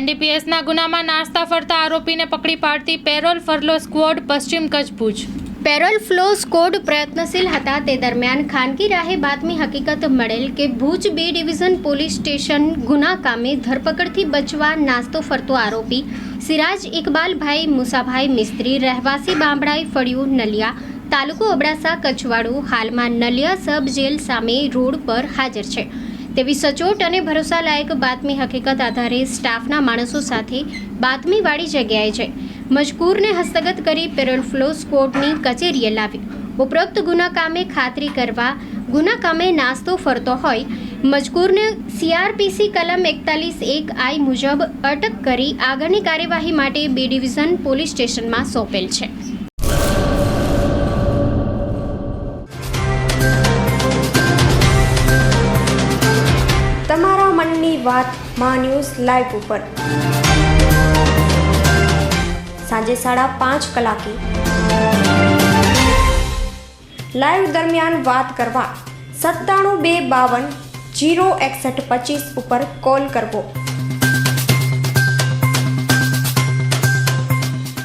એનડીપીએસના ગુનામાં નાસ્તા ફરતા આરોપીને પકડી પાડતી પેરોલ ફરલો સ્ક્વોડ પશ્ચિમ Kutch Bhuj. Parole furlough squad પ્રયત્નશીલ હતા તે દરમિયાન ખાનગી રાહે બાતમી હકીકત મળેલ કે Bhuj B division police station ગુના કામે ધરપકડથી બચવા નાસ્તો ફરતો આરોપી સિરાજ ઇકબાલભાઈ મુસાભાઈ મિસ્ત્રી રહેવાસી બામણાઈ ફળિયું નલિયા તાલુકો અબડાસા કચ્છવાડો હાલમાં નલિયા સબ જેલ સામે રોડ પર હાજર છે તેવી સચોટ અને ભરોસાલાયક બાતમી હકીકત આધારે સ્ટાફના માણસો સાથે બાતમીવાળી જગ્યાએ છે મજકૂરને હસ્તગત કરી પેરોલ ફ્લો સ્કોડની કચેરીએ લાવી ઉપરોક્ત ગુના કામે ખાતરી કરવા ગુના કામે નાસ્તો ફરતો હોય મજકૂરને CRPC કલમ 41(1) મુજબ અટક કરી આગળની કાર્યવાહી માટે B ડિવિઝન પોલીસ સ્ટેશનમાં સોંપેલ છે. તમારા મનની વાત માં ન્યૂઝ લાઈવ ઉપર સાંજે 5:30 કલાકે લાઈવ દરમિયાન વાત કરવા 97 252 06125 ઉપર કોલ કરવો.